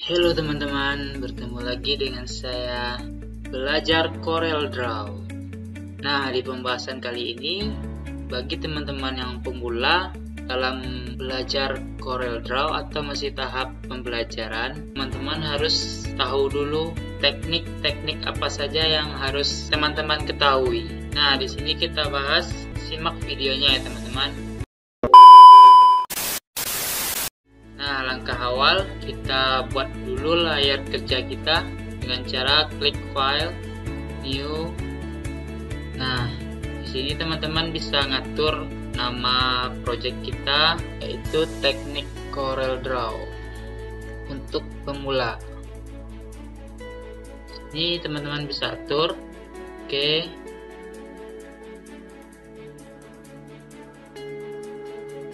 Halo teman-teman, bertemu lagi dengan saya belajar CorelDRAW. Nah, di pembahasan kali ini bagi teman-teman yang pemula dalam belajar CorelDRAW atau masih tahap pembelajaran, teman-teman harus tahu dulu teknik-teknik apa saja yang harus teman-teman ketahui. Nah, di sini kita bahas, simak videonya ya teman-teman. Nah, langkah awal kita buat dulu layar kerja kita dengan cara klik file, new. Nah, di sini teman-teman bisa ngatur nama project kita, yaitu teknik CorelDRAW untuk pemula. Ini teman-teman bisa atur. Oke.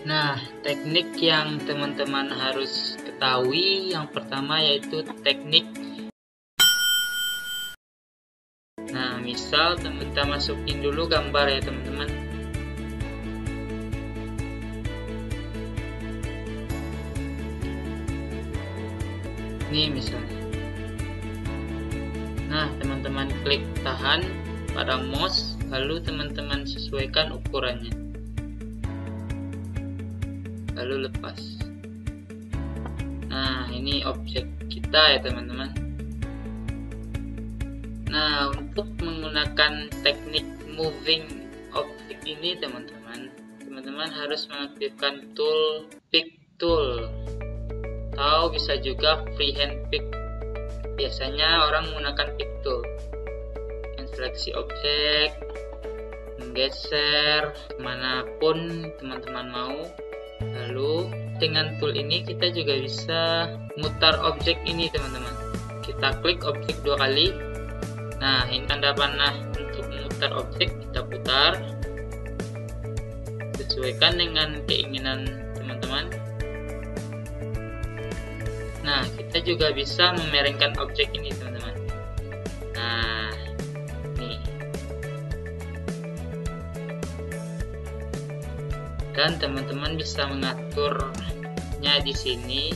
Nah, teknik yang teman-teman harus ketahui yang pertama yaitu teknik. Nah, misal kita masukin dulu gambar ya teman-teman. Ini misalnya. Nah, teman-teman klik tahan pada mouse, lalu teman-teman sesuaikan ukurannya. Lalu lepas. Nah, ini objek kita ya teman-teman. Nah, untuk menggunakan teknik moving object ini teman-teman harus mengaktifkan tool pick tool, atau bisa juga freehand pick. Biasanya orang menggunakan pick tool. Seleksi objek, menggeser manapun teman-teman mau. Lalu dengan tool ini kita juga bisa mutar objek ini teman-teman. Kita klik objek 2 kali. Nah, ini tanda panah untuk memutar objek, kita putar. Sesuaikan dengan keinginan teman-teman. Nah, kita juga bisa memeringkan objek ini teman-teman. Nah, nih. Dan teman-teman bisa mengaturnya di sini,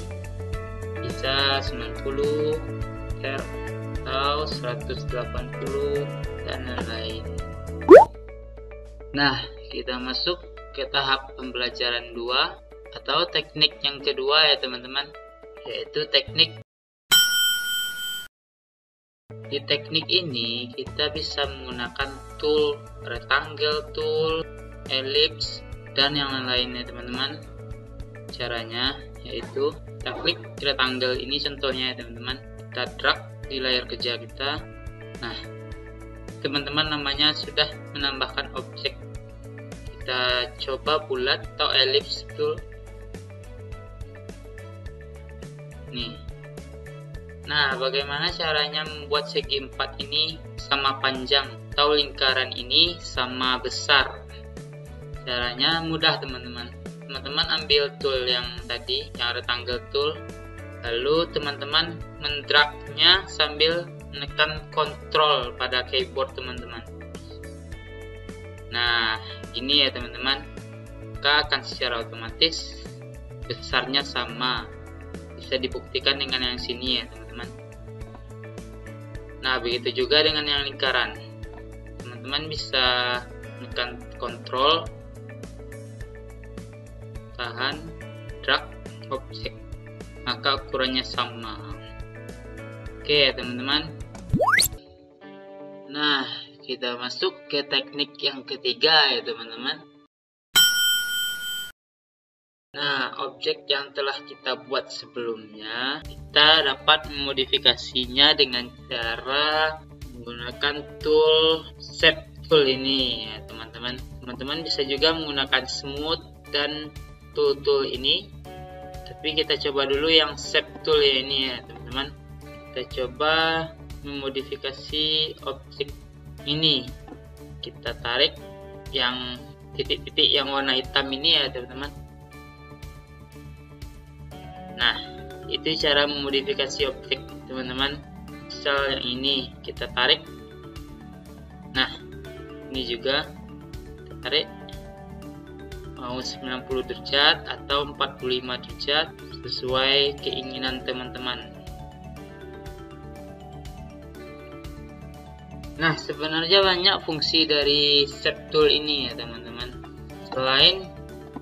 bisa 90 atau 180 dan lain-lain. Nah, kita masuk ke tahap pembelajaran 2 atau teknik yang kedua ya teman-teman, yaitu teknik. Di teknik ini kita bisa menggunakan tool rectangle tool, ellipse, dan yang lainnya teman-teman. Caranya yaitu kita klik rectangle ini contohnya ya teman-teman, kita drag di layar kerja kita. Nah, teman-teman namanya sudah menambahkan objek. Kita coba bulat atau ellipse tool. Nih. Nah, bagaimana caranya membuat segi 4 ini sama panjang atau lingkaran ini sama besar? Caranya mudah teman-teman. Teman-teman ambil tool yang tadi, yang rectangle tool, lalu teman-teman mendragnya sambil menekan kontrol pada keyboard teman-teman. Nah, ini ya teman-teman, maka akan secara otomatis besarnya sama. Bisa dibuktikan dengan yang sini ya teman-teman. Nah, begitu juga dengan yang lingkaran. Teman-teman bisa menekan kontrol, tahan, drag objek, maka ukurannya sama. Oke ya teman-teman. Nah, kita masuk ke teknik yang ketiga ya teman-teman. Nah, objek yang telah kita buat sebelumnya, kita dapat memodifikasinya dengan cara menggunakan tool shape tool ini ya teman-teman. Teman-teman bisa juga menggunakan smooth dan tool ini, tapi kita coba dulu yang shape tool ya ini ya teman-teman. Kita coba memodifikasi objek ini, kita tarik yang titik-titik yang warna hitam ini ya teman-teman. Nah, itu cara memodifikasi objek teman-teman. Misal yang ini kita tarik. Nah, ini juga kita tarik, mau 90 derajat atau 45 derajat sesuai keinginan teman-teman. Nah, sebenarnya banyak fungsi dari shape tool ini ya teman-teman. Selain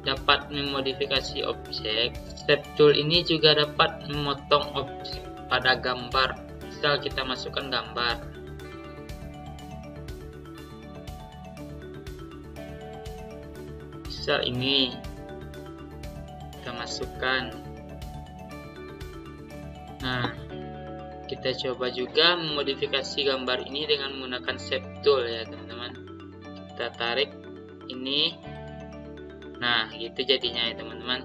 dapat memodifikasi objek, shape tool ini juga dapat memotong objek pada gambar. Misal kita masukkan gambar. Misal ini kita masukkan. Nah, kita coba juga memodifikasi gambar ini dengan menggunakan shape tool ya teman-teman. Kita tarik ini. Nah, gitu jadinya ya teman-teman.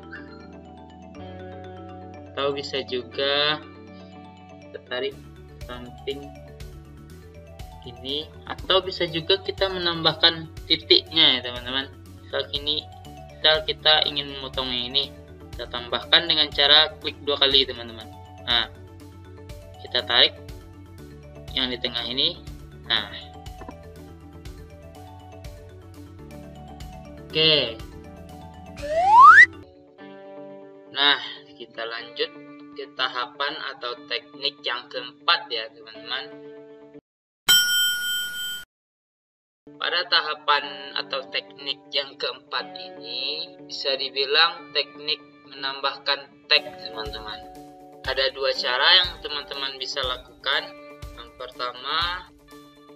Atau bisa juga kita tarik samping ini, atau bisa juga kita menambahkan titiknya ya teman-teman. Misal kita ingin memotongnya ini, kita tambahkan dengan cara klik 2 kali teman-teman. Nah, kita tarik yang di tengah ini. Nah, oke. Nah, kita lanjut ke tahapan atau teknik yang keempat ya teman-teman. Pada tahapan atau teknik yang keempat ini bisa dibilang teknik menambahkan tag teman-teman. Ada 2 cara yang teman-teman bisa lakukan. Yang pertama,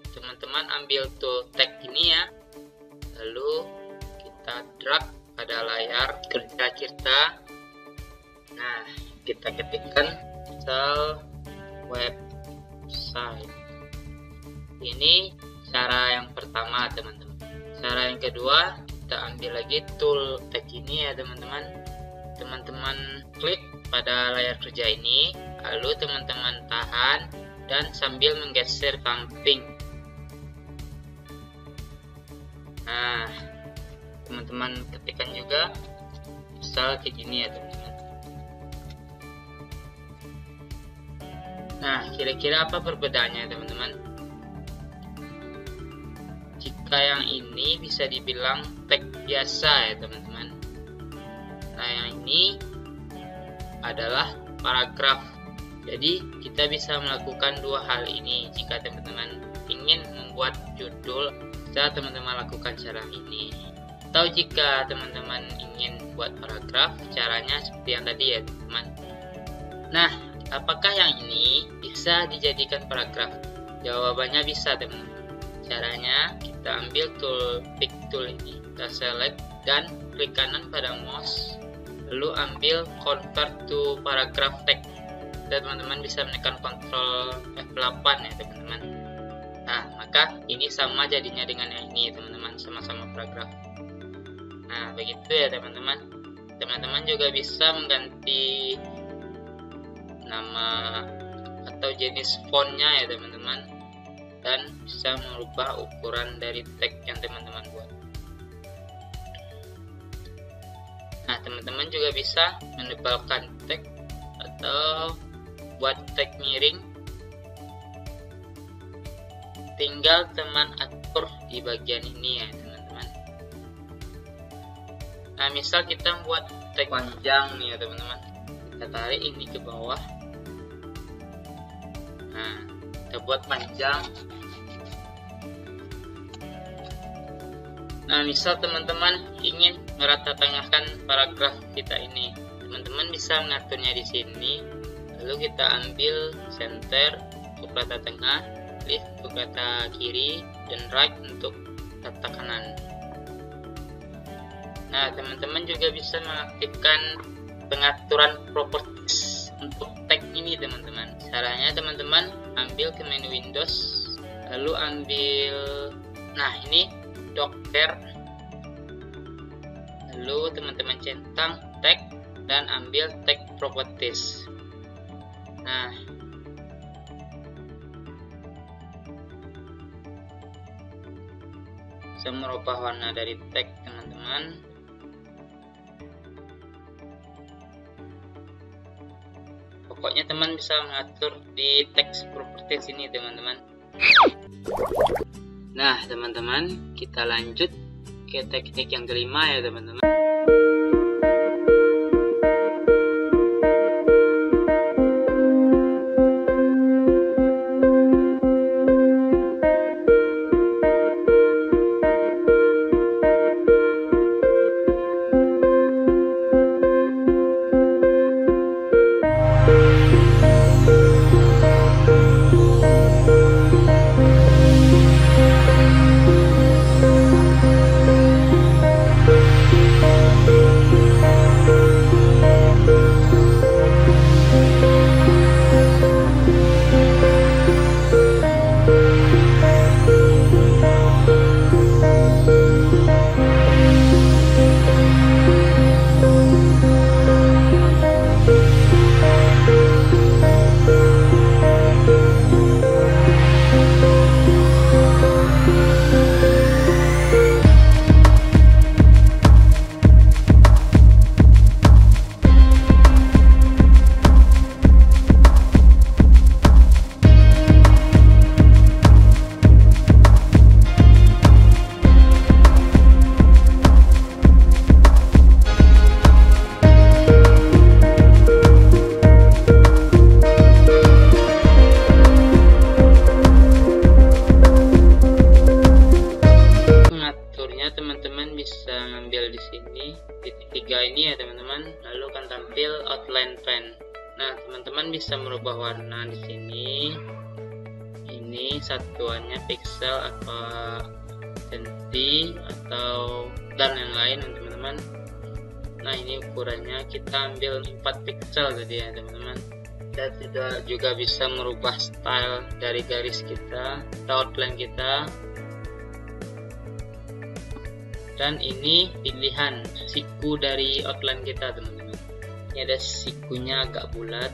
teman-teman ambil tool tag ini ya, lalu kita drag pada layar kerja kita. Nah, kita ketikkan misal website. Ini cara yang pertama teman-teman. Cara yang kedua, kita ambil lagi tool tag ini ya teman-teman. Teman-teman klik pada layar kerja ini, lalu teman-teman tahan dan sambil menggeser samping. Nah, teman-teman ketikkan juga misal kayak gini ya teman-teman. Nah, kira-kira apa perbedaannya teman-teman? Jika yang ini bisa dibilang tag biasa ya teman-teman. Nah, yang ini adalah paragraf. Jadi kita bisa melakukan 2 hal ini. Jika teman-teman ingin membuat judul, bisa teman-teman lakukan cara ini. Atau jika teman-teman ingin buat paragraf, caranya seperti yang tadi ya teman-teman. Nah, apakah yang ini bisa dijadikan paragraf? Jawabannya bisa teman-teman. Caranya kita ambil pick tool ini, kita select dan klik kanan pada mouse, lalu ambil convert to paragraph text. Teman-teman bisa menekan Ctrl F8 ya teman-teman. Nah, maka ini sama jadinya dengan yang ini teman-teman, sama-sama paragraf. Nah, begitu ya teman-teman. Teman-teman juga bisa mengganti nama atau jenis fontnya ya teman-teman, dan bisa merubah ukuran dari tag yang teman-teman buat. Nah, teman-teman juga bisa menebalkan tag atau buat tag miring. Tinggal teman atur di bagian ini ya teman-teman. Nah, misal kita buat tag panjang nih ya teman-teman, kita tarik ini ke bawah. Nah, kita buat panjang. Nah, misal teman-teman ingin merata tengahkan paragraf kita ini, teman-teman bisa mengaturnya di sini. Lalu kita ambil center untuk rata tengah, left untuk rata kiri, dan right untuk rata kanan. Nah, teman-teman juga bisa mengaktifkan pengaturan properties untuk tag ini teman-teman. Caranya teman-teman ambil ke menu Windows, lalu ambil, nah ini Docker, lalu teman-teman centang tag dan ambil tag properties. Nah, bisa merubah warna dari tag teman-teman. Pokoknya teman bisa mengatur di text properties ini teman-teman. Nah teman-teman, kita lanjut ke teknik yang kelima ya teman-teman. ngambil di sini titik 3 ini ya teman-teman, lalu akan tampil outline pen. Nah, teman-teman bisa merubah warna di sini. Ini satuannya pixel atau senti atau dan yang lain teman-teman. Nah, ini ukurannya kita ambil 4 pixel tadi ya teman-teman. Kita juga bisa merubah style dari garis kita atau outline kita. Dan ini pilihan siku dari outline kita teman-teman. Ini ada sikunya agak bulat,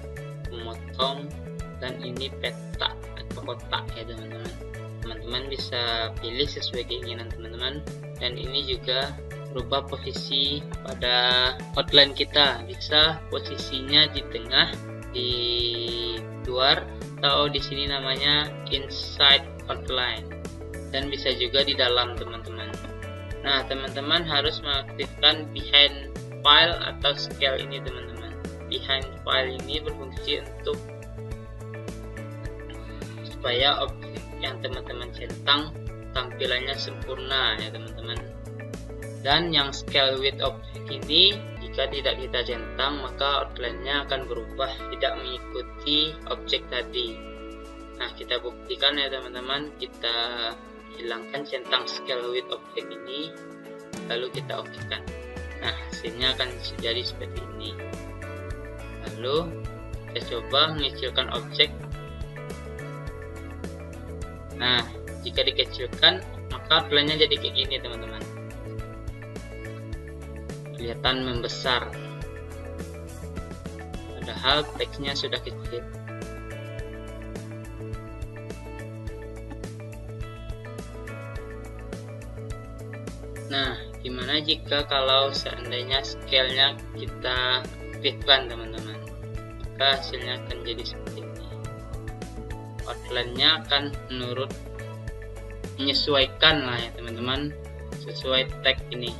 memotong, dan ini peta atau kotak ya teman-teman. Teman-teman bisa pilih sesuai keinginan teman-teman. Dan ini juga berubah posisi pada outline kita, bisa posisinya di tengah, di luar, atau di sini namanya inside outline, dan bisa juga di dalam teman-teman. Nah, teman-teman harus mengaktifkan behind file atau scale ini teman-teman. Behind file ini berfungsi untuk supaya objek yang teman-teman centang tampilannya sempurna ya teman-teman. Dan yang scale with object ini, jika tidak kita centang maka outline-nya akan berubah, tidak mengikuti objek tadi. Nah, kita buktikan ya teman-teman. Kita hilangkan centang scale with object ini, lalu kita okekan. Nah, hasilnya akan jadi seperti ini. Lalu kita coba mengecilkan objek. Nah, jika dikecilkan maka outline-nya jadi kayak gini teman-teman, kelihatan membesar, padahal teksnya sudah kecil. Nah, gimana jika kalau seandainya scale-nya kita aktifkan teman-teman? Maka hasilnya akan jadi seperti ini. Outline-nya akan menyesuaikan lah ya teman-teman, sesuai tag ini.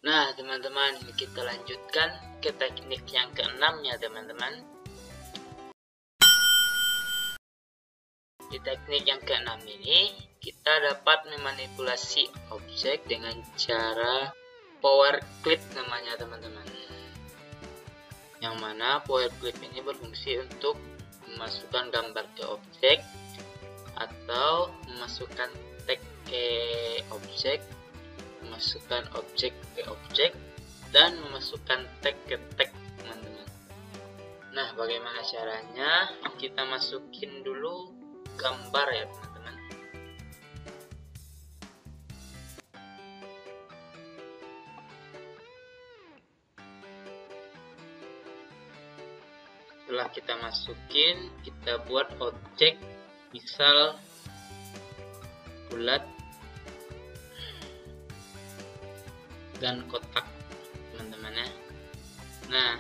Nah teman-teman, kita lanjutkan ke teknik yang keenam ya teman-teman. Di teknik yang keenam ini, kita dapat memanipulasi objek dengan cara power clip namanya teman-teman. Yang mana power clip ini berfungsi untuk memasukkan gambar ke objek, atau memasukkan tag ke objek, memasukkan objek ke objek, dan memasukkan tag ke tag teman-teman. Nah, bagaimana caranya? Kita masukin dulu gambar ya teman-teman. Setelah kita masukin, kita buat objek, misal bulat dan kotak teman-teman ya. Nah,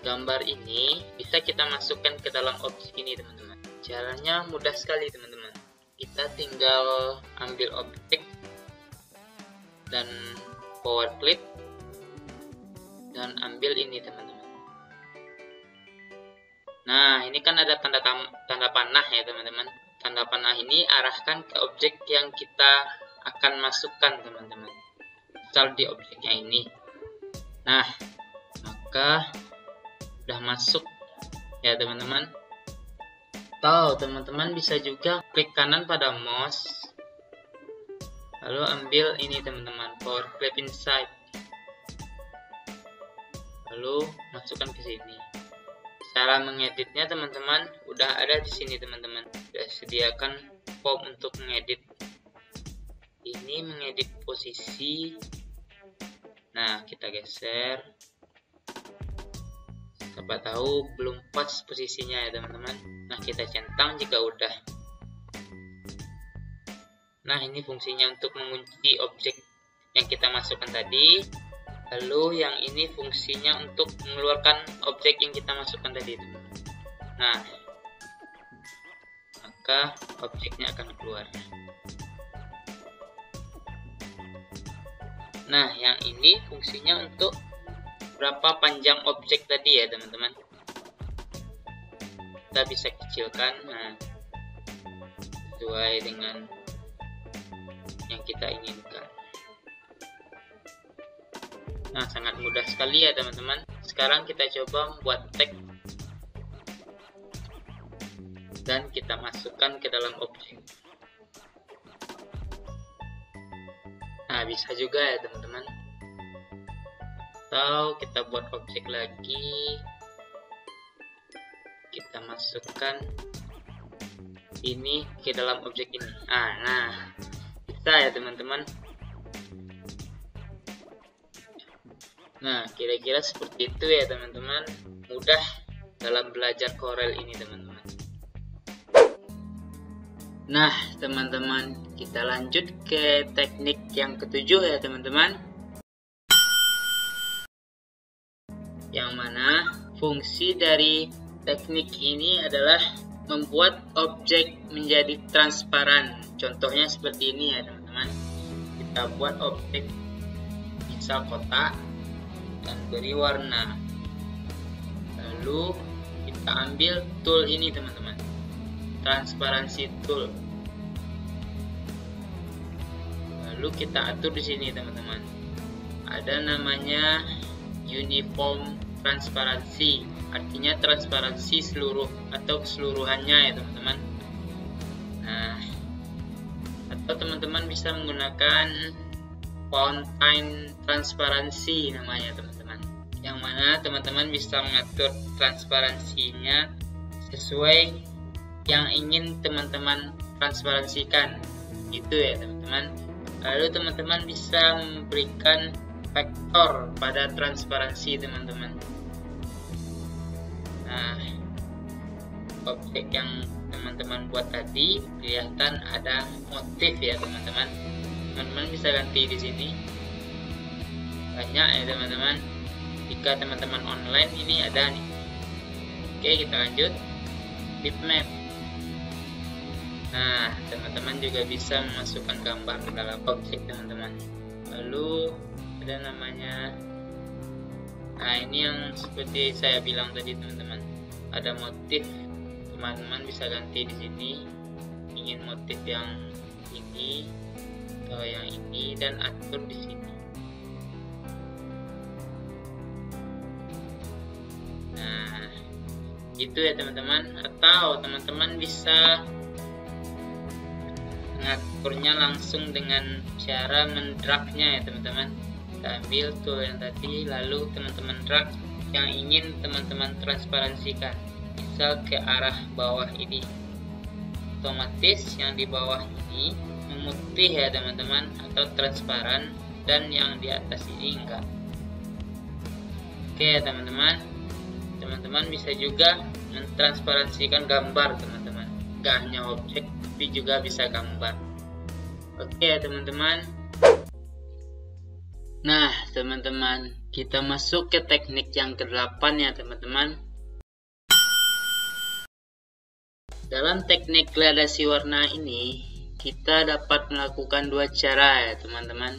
gambar ini bisa kita masukkan ke dalam objek ini teman-teman. Caranya mudah sekali teman-teman. Kita tinggal ambil objek dan power clip dan ambil ini teman-teman. Nah, ini kan ada tanda panah ya teman-teman. Tanda panah ini arahkan ke objek yang kita akan masukkan teman-teman. Misal di objeknya ini. Nah, maka udah masuk ya teman-teman. Atau teman-teman bisa juga klik kanan pada mouse, lalu ambil ini teman-teman, power clip inside, lalu masukkan ke sini. Cara mengeditnya teman-teman udah ada di sini teman-teman. Sudah sediakan form untuk mengedit. Ini mengedit posisi. Nah, kita geser. Siapa tahu belum pas posisinya ya teman-teman. Nah, kita centang jika udah. Nah, ini fungsinya untuk mengunci objek yang kita masukkan tadi. Lalu yang ini fungsinya untuk mengeluarkan objek yang kita masukkan tadi teman-teman. Nah, maka objeknya akan keluar. Nah, yang ini fungsinya untuk berapa panjang objek tadi ya teman-teman. Kita bisa kecilkan, nah, sesuai dengan yang kita inginkan. Nah, sangat mudah sekali ya teman-teman. Sekarang kita coba membuat tag dan kita masukkan ke dalam objek. Nah, bisa juga ya teman-teman. Atau kita buat objek lagi, kita masukkan ini ke dalam objek ini. Nah, bisa ya teman-teman. Nah, kira-kira seperti itu ya teman-teman. Mudah dalam belajar Corel ini teman-teman. Nah teman-teman, kita lanjut ke teknik yang ketujuh ya teman-teman. Yang mana fungsi dari teknik ini adalah membuat objek menjadi transparan. Contohnya seperti ini ya teman-teman. Kita buat objek misal kotak dan beri warna. Lalu kita ambil tool ini teman-teman, transparansi tool. Lalu kita atur di sini teman-teman. Ada namanya uniform transparansi, artinya transparansi seluruh atau keseluruhannya ya teman-teman. Nah, atau teman-teman bisa menggunakan fountain transparansi namanya teman-teman, yang mana teman-teman bisa mengatur transparansinya sesuai yang ingin teman-teman transparansikan, gitu ya teman-teman. Lalu teman-teman bisa memberikan vektor pada transparansi teman-teman. Nah, objek yang teman-teman buat tadi kelihatan ada motif ya teman-teman. Teman-teman bisa ganti di sini, banyak ya teman-teman. Jika teman-teman online ini ada nih. Oke, kita lanjut bitmap. Nah, teman-teman juga bisa memasukkan gambar ke dalam objek teman-teman. Lalu ada namanya, nah ini yang seperti saya bilang tadi teman-teman, ada motif. Teman-teman bisa ganti di sini, ingin motif yang ini atau yang ini, dan atur di sini. Nah, gitu ya teman-teman. Atau teman-teman bisa mengaturnya langsung dengan cara mendragnya ya teman-teman. Kita ambil tool yang tadi, lalu teman-teman drag yang ingin teman-teman transparansikan, misal ke arah bawah ini. Otomatis yang di bawah ini memutih ya teman-teman, atau transparan, dan yang di atas ini enggak. Oke ya teman-teman, teman-teman bisa juga mentransparansikan gambar teman-teman, enggak hanya objek tapi juga bisa gambar. Oke ya teman-teman. Nah teman-teman, kita masuk ke teknik yang ke-8 ya teman-teman. Dalam teknik gradasi warna ini, kita dapat melakukan dua cara ya teman-teman.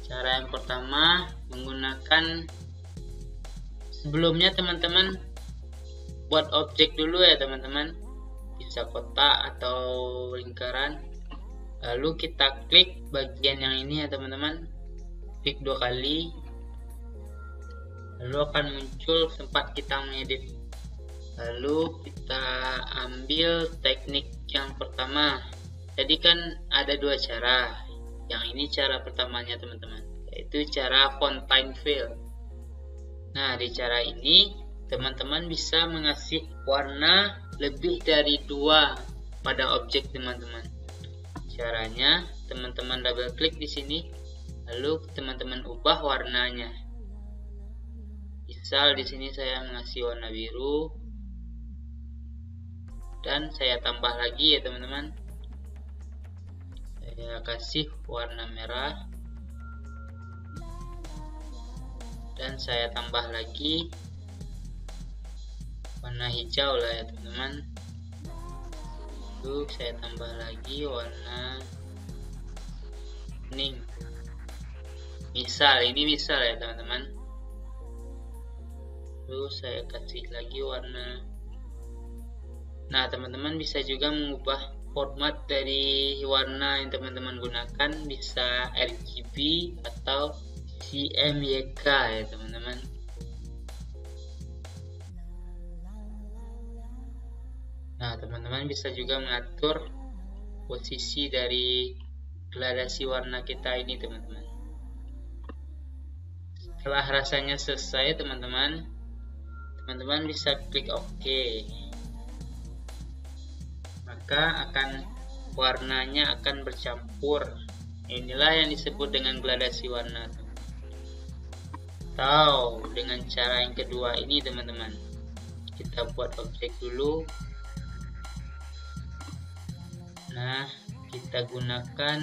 Cara yang pertama menggunakan, sebelumnya teman-teman buat objek dulu ya teman-teman, bisa kotak atau lingkaran. Lalu kita klik bagian yang ini ya teman-teman, klik 2 kali, lalu akan muncul tempat kita mengedit. Lalu kita ambil teknik yang pertama. Jadi kan ada dua cara. Yang ini cara pertamanya teman-teman, yaitu cara fountain fill. Nah, di cara ini teman-teman bisa mengasih warna lebih dari 2 pada objek teman-teman. Caranya, teman-teman double klik di sini, lalu teman-teman ubah warnanya. Misal di sini saya mengasih warna biru, dan saya tambah lagi ya teman-teman. Saya kasih warna merah, dan saya tambah lagi warna hijau lah ya teman-teman. Lalu saya tambah lagi warna kuning. Misal ini misal ya teman-teman. Lalu saya kasih lagi warna. Nah teman-teman bisa juga mengubah format dari warna yang teman-teman gunakan, bisa RGB atau CMYK ya teman-teman. Nah, teman-teman bisa juga mengatur posisi dari gradasi warna kita ini teman-teman. Setelah rasanya selesai teman-teman bisa klik OK. Maka warnanya akan bercampur. Inilah yang disebut dengan gradasi warna. Atau dengan cara yang kedua ini teman-teman, kita buat objek dulu. Nah, kita gunakan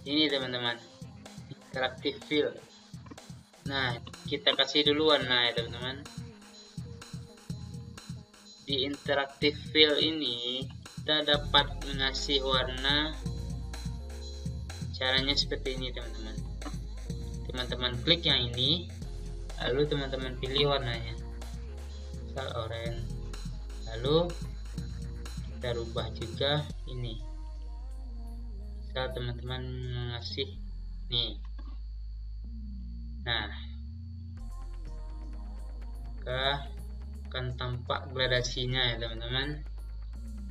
ini teman-teman, interactive fill. Nah, kita kasih dulu warna ya teman-teman. Di interactive fill ini kita dapat mengasih warna. Caranya seperti ini teman-teman. Teman-teman klik yang ini, lalu teman-teman pilih warnanya, misal oranye. Lalu kita rubah juga ini, misal teman-teman mengasih nih. Nah, maka akan tampak gradasinya ya teman-teman,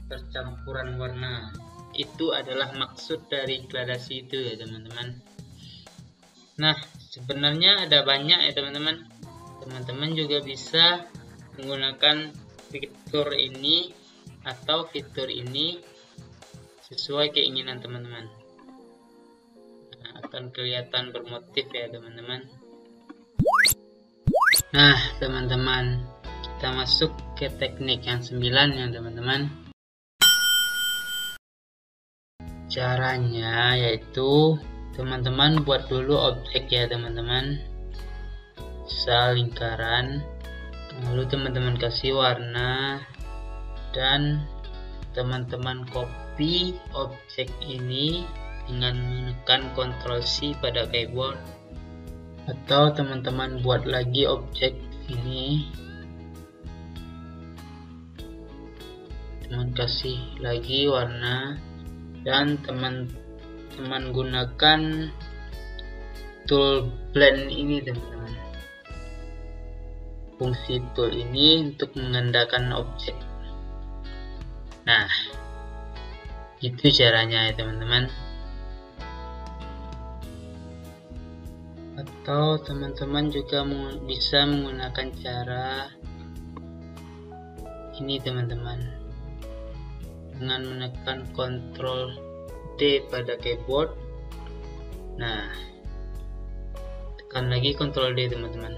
percampuran warna. Itu adalah maksud dari gradasi itu ya teman-teman. Nah, sebenarnya ada banyak ya teman-teman. Teman-teman juga bisa menggunakan fitur ini atau fitur ini sesuai keinginan teman-teman. Nah, akan kelihatan bermotif ya teman-teman. Nah teman-teman, kita masuk ke teknik yang 9 ya teman-teman. Caranya yaitu teman-teman buat dulu objek ya teman-teman, misal lingkaran, lalu teman-teman kasih warna, dan teman-teman copy objek ini dengan menekan Ctrl C pada keyboard, atau teman-teman buat lagi objek ini, teman kasih lagi warna, dan teman-teman gunakan tool blend ini teman-teman. Fungsi tool ini untuk menggandakan objek. Nah, itu caranya ya teman-teman. Atau teman-teman juga bisa menggunakan cara ini teman-teman, dengan menekan Ctrl D pada keyboard. Nah, tekan lagi Ctrl D teman-teman,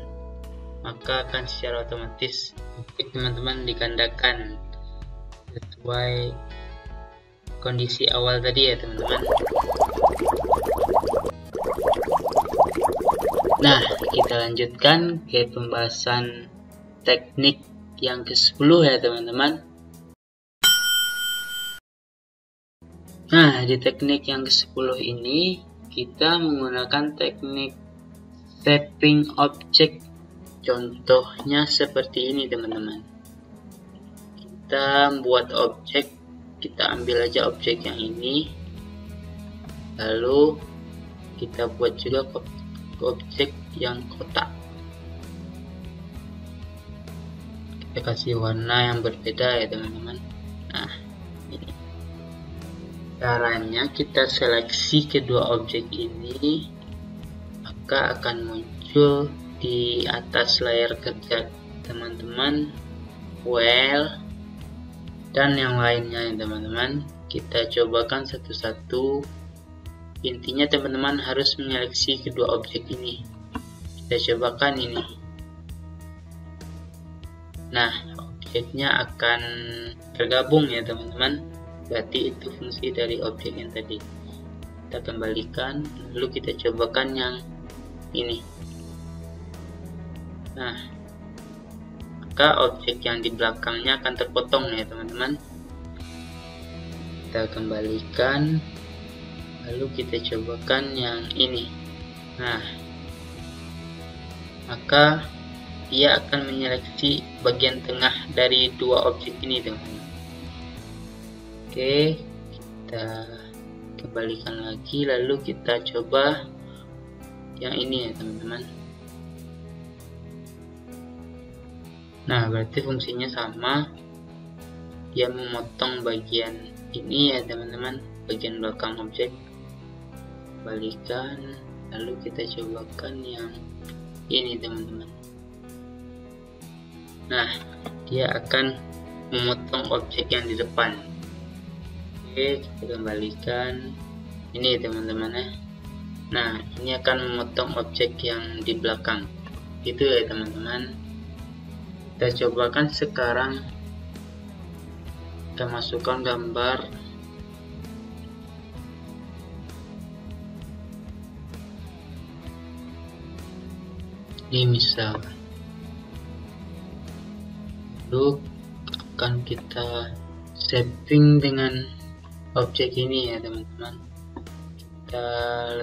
maka akan secara otomatis objek teman-teman digandakan sesuai kondisi awal tadi ya teman-teman. Nah, kita lanjutkan ke pembahasan teknik yang ke-10 ya teman-teman. Nah, di teknik yang ke-10 ini kita menggunakan teknik shaping object. Contohnya seperti ini teman-teman. Kita membuat objek, kita ambil aja objek yang ini, lalu kita buat juga objek yang kotak. Kita kasih warna yang berbeda ya teman-teman. Nah, ini caranya, kita seleksi kedua objek ini, maka akan muncul di atas layar kerja teman-teman file dan yang lainnya ya teman-teman. Kita cobakan satu-satu. Intinya teman-teman harus menyeleksi kedua objek ini. Kita cobakan ini. Nah, objeknya akan tergabung ya teman-teman. Berarti itu fungsi dari objek yang tadi. Kita kembalikan, lalu kita cobakan yang ini. Nah, maka objek yang di belakangnya akan terpotong ya teman-teman. Kita kembalikan, lalu kita cobakan yang ini. Nah, maka dia akan menyeleksi bagian tengah dari dua objek ini teman-teman. Oke, kita kembalikan lagi, lalu kita coba yang ini ya teman-teman. Nah, berarti fungsinya sama, dia memotong bagian ini ya teman-teman, bagian belakang objek. Balikan, lalu kita cobakan yang ini teman-teman. Nah, dia akan memotong objek yang di depan. Oke, kita kembalikan ini teman-teman ya. Nah, ini akan memotong objek yang di belakang gitu ya teman-teman. Kita cobakan sekarang, kita masukkan gambar. Ini misal, lalu akan kita shaping dengan objek ini ya teman-teman. Kita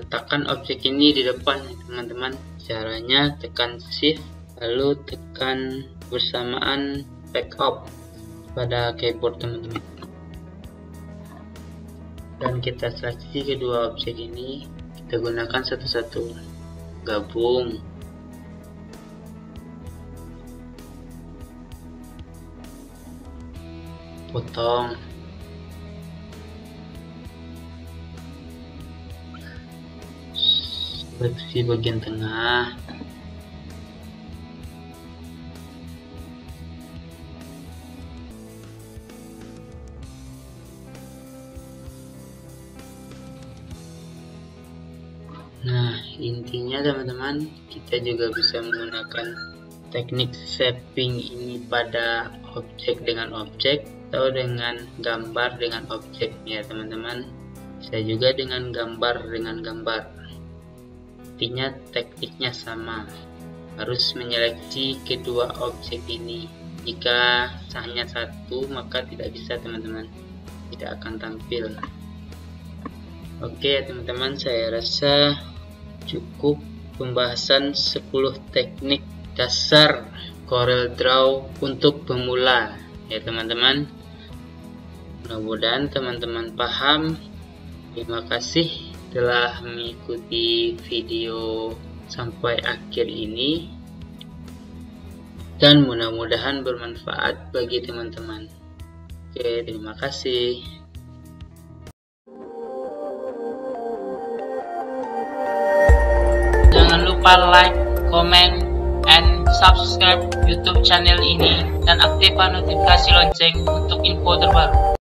letakkan objek ini di depan ya teman-teman. Caranya tekan shift lalu tekan bersamaan backup pada keyboard teman-teman, dan kita seleksi kedua objek ini. Kita gunakan satu-satu, gabung, potong, seleksi bagian tengah, nah intinya teman-teman, kita juga bisa menggunakan teknik shaping ini pada objek dengan objek, atau dengan gambar dengan objek ya teman-teman. Bisa juga dengan gambar dengan gambar. Intinya tekniknya sama, harus menyeleksi kedua objek ini. Jika hanya satu maka tidak bisa teman-teman, tidak akan tampil. Oke teman-teman, saya rasa cukup pembahasan 10 teknik dasar Corel Draw untuk pemula ya teman-teman. Mudah-mudahan teman-teman paham. Terima kasih telah mengikuti video sampai akhir ini, dan mudah-mudahan bermanfaat bagi teman-teman. Oke, terima kasih. Jangan lupa like, comment, and subscribe YouTube channel ini, dan aktifkan notifikasi lonceng untuk info terbaru.